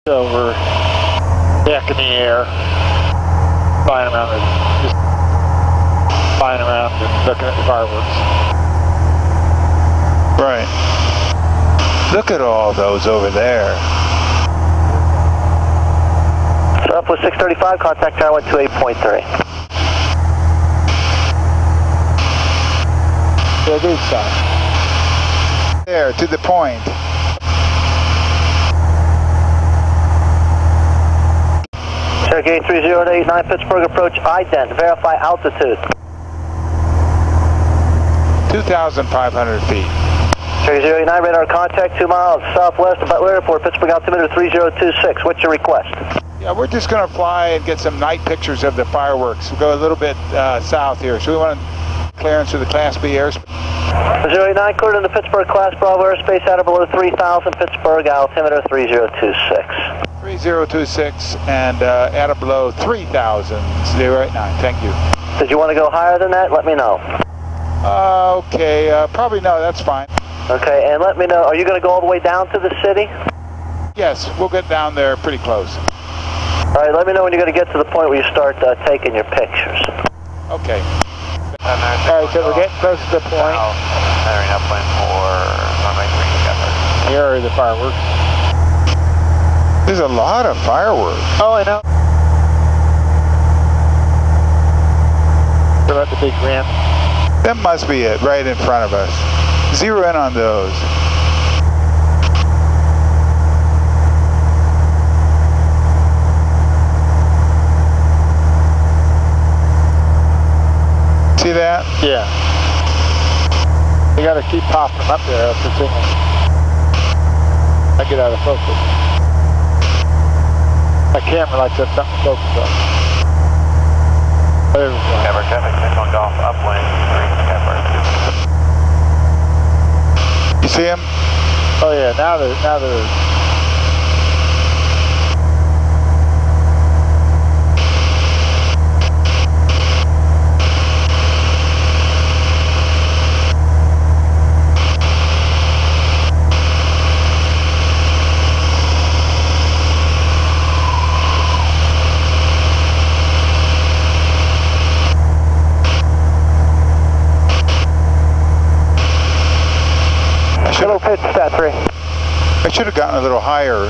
over deck in the air, flying around and looking at the fireworks. Right. Look at all those over there. Southwest 635, contact tower 128.3. Yeah, good side. There, to the point. Cherokee 3089, Pittsburgh approach, ident, verify altitude. 2,500 feet. Cherokee 089, radar contact 2 miles southwest of Butler Airport, Pittsburgh altimeter 3026. What's your request? Yeah, we're just going to fly and get some night pictures of the fireworks. We'll go a little bit south here. So we want clearance of the Class B airspace. 089, cleared into Pittsburgh Class Bravo airspace at or below 3,000, Pittsburgh altimeter 3026. 3026 and at or below 3,000, 089. Thank you. Did you want to go higher than that? Let me know. Okay, probably no, that's fine. Okay, and let me know, are you going to go all the way down to the city? Yes, we'll get down there pretty close. All right, let me know when you're going to get to the point where you start taking your pictures. Okay. All right, so we're getting close to the point. Entering upwind for runway 3 Here are the fireworks. There's a lot of fireworks. Oh, I know. What about the big ramp? That must be it, right in front of us. Zero in on those. See that? Yeah. You got to keep popping them up there after singing. I get out of focus. My camera likes to have something to focus on. There we go. Cover traffic, signal golf upwind 3 cover. You see them? Oh yeah, now they're Hello, pitch, stat 3. I should have gotten a little higher.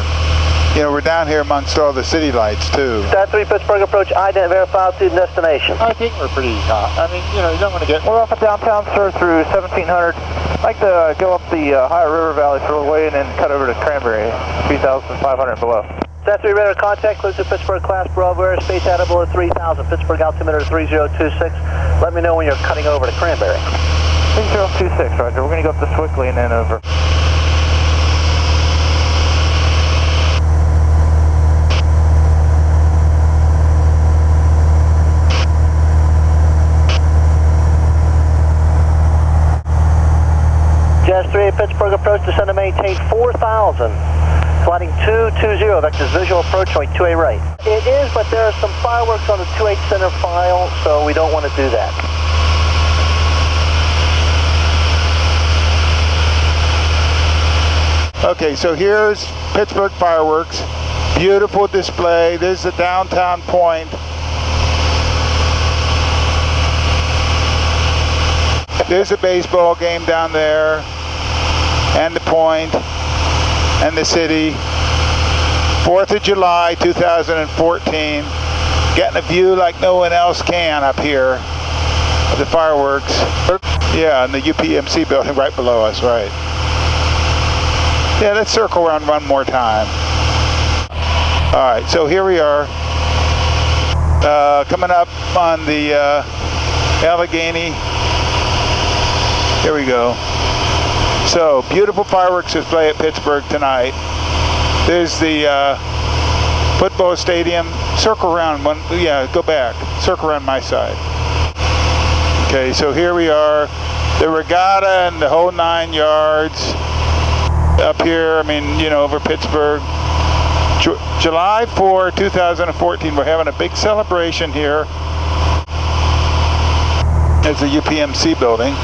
You know, we're down here amongst all the city lights too. Stat 3, Pittsburgh approach, ident, verify altitude and destination. I think we're pretty hot. I mean, you know, you don't want to get... We're off of downtown, sir, through 1700. I'd like to go up the Ohio River Valley for a way and then cut over to Cranberry, 3,500 below. Stat 3, radar contact, close to Pittsburgh Class Bravo airspace at or below 3,000, Pittsburgh altimeter 3026. Let me know when you're cutting over to Cranberry. 3026, Roger. We're going to go up to Swickley and then over. Jazz 3, Pittsburgh approach, descend and maintain 4,000. Sliding 220, vectors visual approach point 2A right. It is, but there are some fireworks on the 28 center file, so we don't want to do that. Okay, so here's Pittsburgh fireworks. Beautiful display. There's the downtown point. There's a baseball game down there, and the point, and the city. 4th of July, 2014. Getting a view like no one else can up here of the fireworks. Yeah, and the UPMC building right below us, right. Yeah, let's circle around one more time. All right, so here we are, coming up on the Allegheny. Here we go. So, beautiful fireworks display at Pittsburgh tonight. There's the football stadium. Circle around one, yeah, go back. Circle around my side. Okay, so here we are. The regatta and the whole 9 yards. Up here, I mean, you know, over Pittsburgh. July 4, 2014, we're having a big celebration here. There's the UPMC building.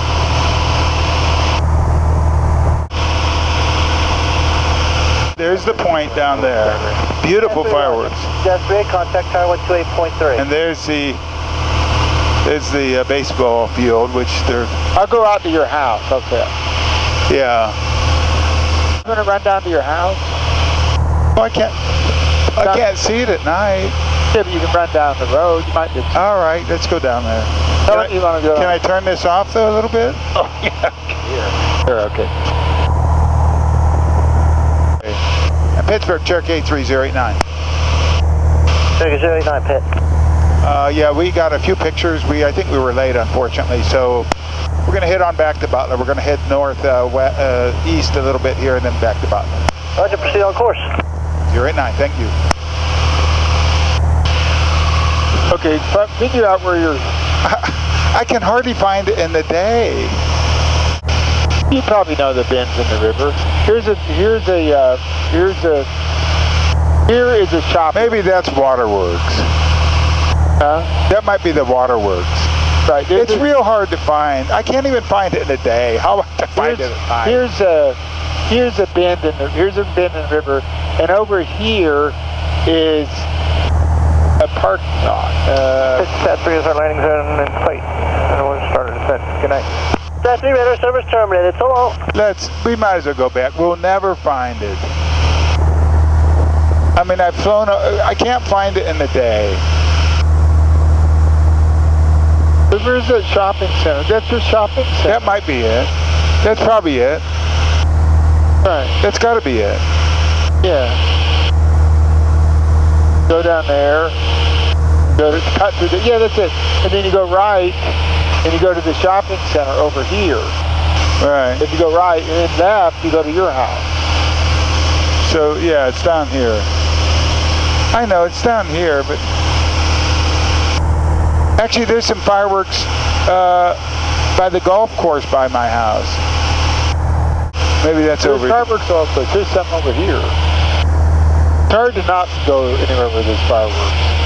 There's the point down there. Beautiful fireworks. That's great. Contact tower 128.3. And there's the baseball field, which they're. I'll go out to your house. Okay. Yeah. I'm gonna run down to your house. Well, I can't see it at night. Yeah, but you can run down the road. You might just. All right, let's go down there. Tell me you want to go. Can I turn this off though a little bit? Oh yeah. Here, okay. Pittsburgh, Cherokee 3089. Cherokee 089, Pitt. Yeah, we got a few pictures. I think we were late, unfortunately. So we're going to head on back to Butler. We're going to head north, east a little bit here, and then back to Butler. Roger, proceed on course. 089, thank you. Okay, figure out where you're. I can hardly find it in the day. You probably know the bends in the river. Here is a shop. Maybe that's waterworks. Huh? That might be the waterworks. Right. It's real hard to find. I can't even find it in the day. How about to find it at night? Here's a bend in the river, and over here is a parking lot. Sat 3 is our landing zone and plate. And we'll start at descent. Good night. Sat 3 radar service terminated. So long. We might as well go back. We'll never find it. I mean, I've flown. I can't find it in the day. Where's the shopping center? That's your shopping center. That might be it. That's probably it. Right. That's got to be it. Yeah. Go down there. Cut through the. Yeah, that's it. And then you go right, and you go to the shopping center over here. Right. If you go right and then left, you go to your house. So yeah, it's down here. I know it's down here, but actually there's some fireworks by the golf course by my house. Maybe that's over here. There's fireworks also. There's something over here. It's hard to not go anywhere where there's fireworks.